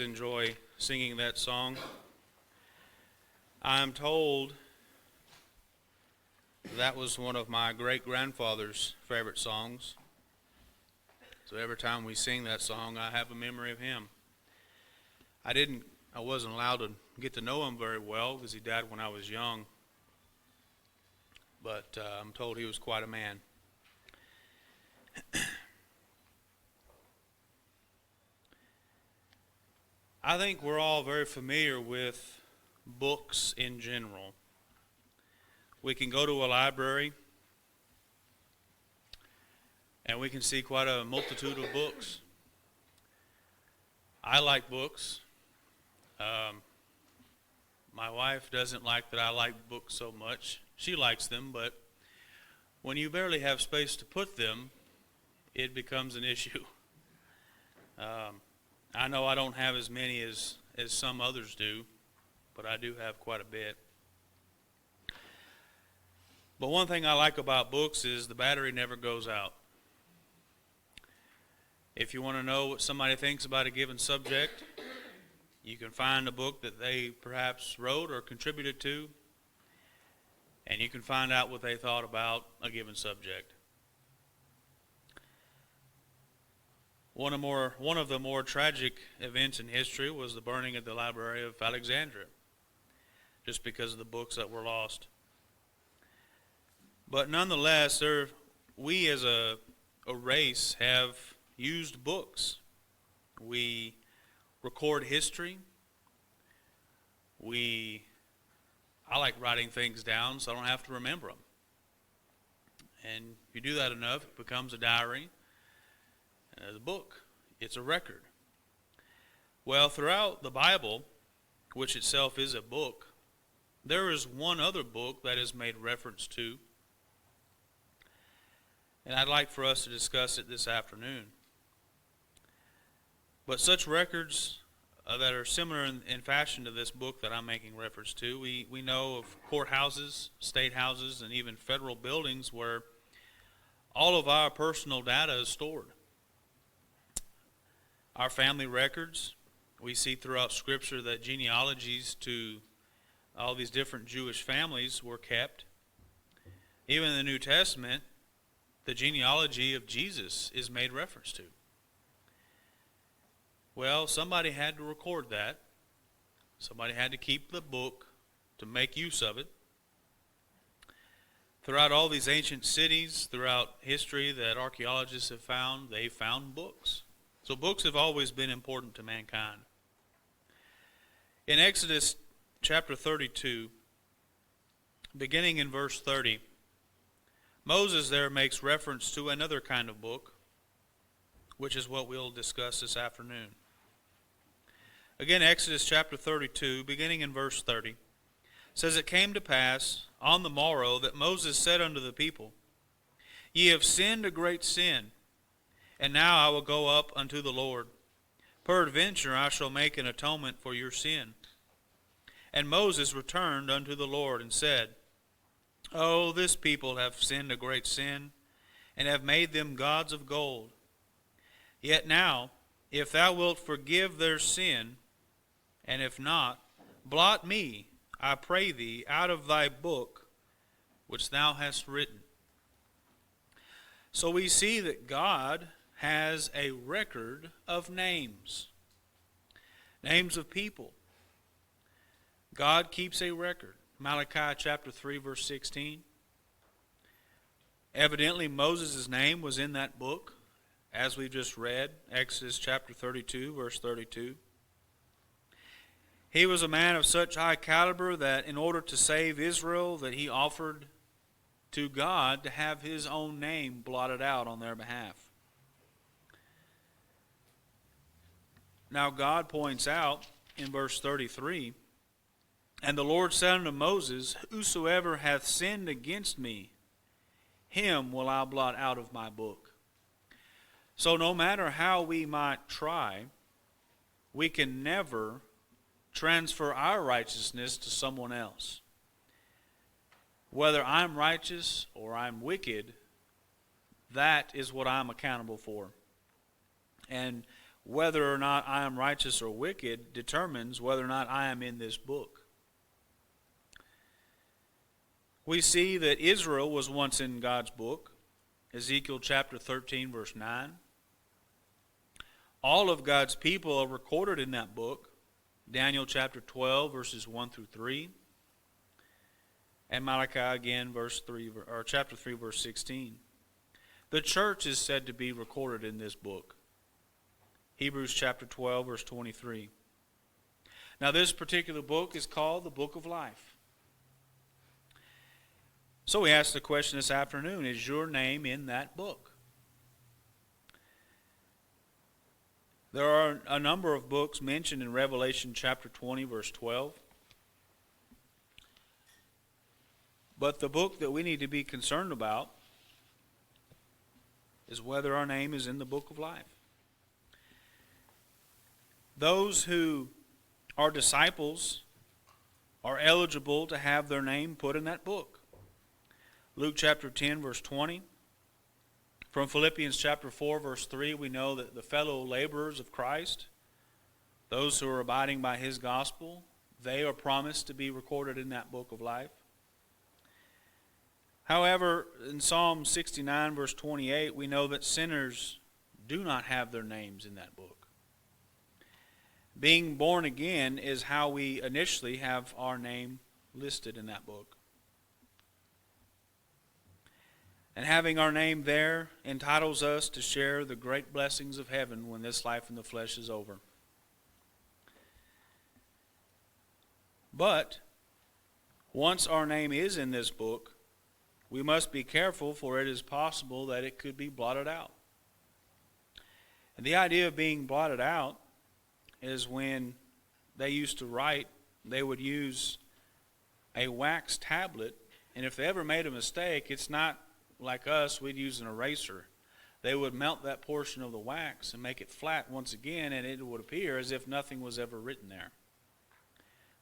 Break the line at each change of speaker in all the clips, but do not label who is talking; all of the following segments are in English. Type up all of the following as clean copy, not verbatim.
Enjoy singing that song. I'm told that was one of my great-grandfather's favorite songs. So every time we sing that song, I have a memory of him. I wasn't allowed to get to know him very well because he died when I was young. But I'm told he was quite a man. I think we're all very familiar with books in general. We can go to a library and we can see quite a multitude of books. I like books. My wife doesn't like that I like books so much. She likes them, but when you barely have space to put them, it becomes an issue. I know I don't have as many as some others do, but I do have quite a bit. But one thing I like about books is the battery never goes out. If you want to know what somebody thinks about a given subject, you can find a book that they perhaps wrote or contributed to, and you can find out what they thought about a given subject. One of the more tragic events in history was the burning of the Library of Alexandria, just because of the books that were lost. But nonetheless, we as a race have used books. We record history. I like writing things down so I don't have to remember them. And if you do that enough, it becomes a diary. The book, it's a record. Well, throughout the Bible, which itself is a book, there is one other book that is made reference to, and I'd like for us to discuss it this afternoon. But such records that are similar in fashion to this book that I'm making reference to, we know of courthouses, state houses, and even federal buildings where all of our personal data is stored. Our family records, we see throughout Scripture that genealogies to all these different Jewish families were kept. Even in the New Testament, the genealogy of Jesus is made reference to. Well, somebody had to record that. Somebody had to keep the book to make use of it. Throughout all these ancient cities, throughout history that archaeologists have found, they found books. So books have always been important to mankind. In Exodus chapter 32, beginning in verse 30, Moses there makes reference to another kind of book, which is what we'll discuss this afternoon. Again, Exodus chapter 32, beginning in verse 30, says, "It came to pass on the morrow that Moses said unto the people, Ye have sinned a great sin, and now I will go up unto the Lord. Peradventure I shall make an atonement for your sin. And Moses returned unto the Lord and said, Oh, this people have sinned a great sin, and have made them gods of gold. Yet now, if thou wilt forgive their sin, and if not, blot me, I pray thee, out of thy book which thou hast written." So we see that God has a record of names. Names of people. God keeps a record. Malachi chapter 3 verse 16. Evidently Moses' name was in that book, as we just read, Exodus chapter 32 verse 32. He was a man of such high caliber that in order to save Israel, that he offered to God to have his own name blotted out on their behalf. Now God points out in verse 33, "And the Lord said unto Moses, Whosoever hath sinned against me, him will I blot out of my book." So no matter how we might try, we can never transfer our righteousness to someone else. Whether I'm righteous or I'm wicked, that is what I'm accountable for. And whether or not I am righteous or wicked determines whether or not I am in this book. We see that Israel was once in God's book. Ezekiel chapter 13, verse 9. All of God's people are recorded in that book. Daniel chapter 12, verses 1 through 3. And Malachi again, chapter 3, verse 16. The church is said to be recorded in this book. Hebrews chapter 12, verse 23. Now this particular book is called the Book of Life. So we ask the question this afternoon, is your name in that book? There are a number of books mentioned in Revelation chapter 20, verse 12. But the book that we need to be concerned about is whether our name is in the book of life. Those who are disciples are eligible to have their name put in that book. Luke chapter 10, verse 20. From Philippians chapter 4, verse 3, we know that the fellow laborers of Christ, those who are abiding by his gospel, they are promised to be recorded in that book of life. However, in Psalm 69, verse 28, we know that sinners do not have their names in that book. Being born again is how we initially have our name listed in that book. And having our name there entitles us to share the great blessings of heaven when this life in the flesh is over. But once our name is in this book, we must be careful, for it is possible that it could be blotted out. And the idea of being blotted out is when they used to write, they would use a wax tablet, and if they ever made a mistake, it's not like us, we'd use an eraser. They would melt that portion of the wax and make it flat once again, and it would appear as if nothing was ever written there.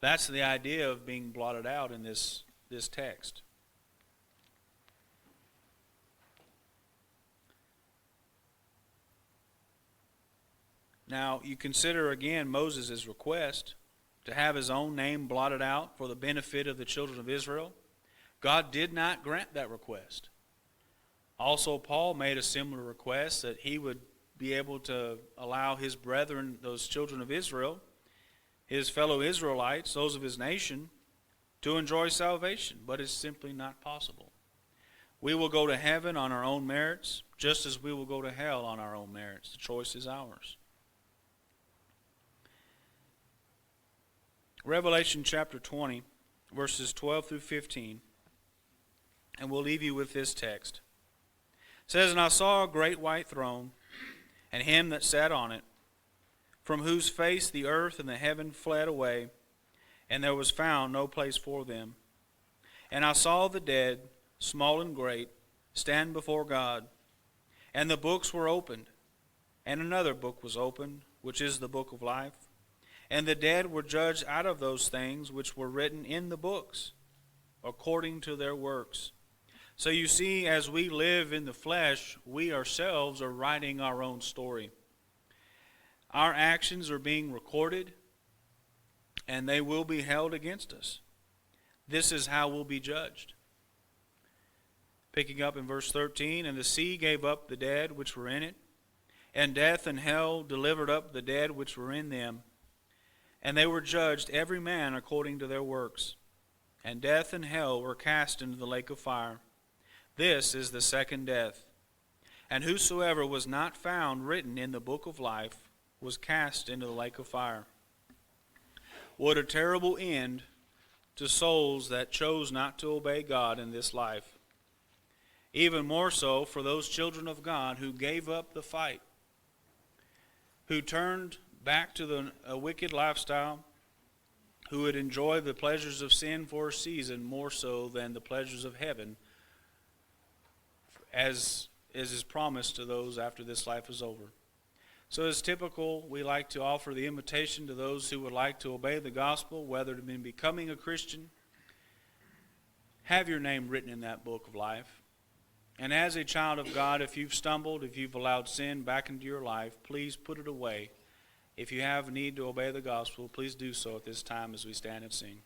That's the idea of being blotted out in this text. Now, you consider again Moses' request to have his own name blotted out for the benefit of the children of Israel. God did not grant that request. Also, Paul made a similar request that he would be able to allow his brethren, those children of Israel, his fellow Israelites, those of his nation, to enjoy salvation. But it's simply not possible. We will go to heaven on our own merits, just as we will go to hell on our own merits. The choice is ours. Revelation chapter 20, verses 12 through 15, and we'll leave you with this text. It says, And I saw a great white throne, and him that sat on it, from whose face the earth and the heaven fled away, and there was found no place for them. And I saw the dead, small and great, stand before God, and the books were opened, and another book was opened, which is the book of life. And the dead were judged out of those things which were written in the books, according to their works. So you see, as we live in the flesh, we ourselves are writing our own story. Our actions are being recorded, and they will be held against us. This is how we'll be judged. Picking up in verse 13, And the sea gave up the dead which were in it, and death and hell delivered up the dead which were in them. And they were judged every man according to their works. And death and hell were cast into the lake of fire. This is the second death. And whosoever was not found written in the book of life was cast into the lake of fire. What a terrible end to souls that chose not to obey God in this life. Even more so for those children of God who gave up the fight, who turned back to a wicked lifestyle, who would enjoy the pleasures of sin for a season more so than the pleasures of heaven, as is promised to those after this life is over. So as typical, we like to offer the invitation to those who would like to obey the gospel, whether to be becoming a Christian. Have your name written in that book of life. And as a child of God, if you've stumbled, if you've allowed sin back into your life, please put it away. If you have need to obey the gospel, please do so at this time as we stand and sing.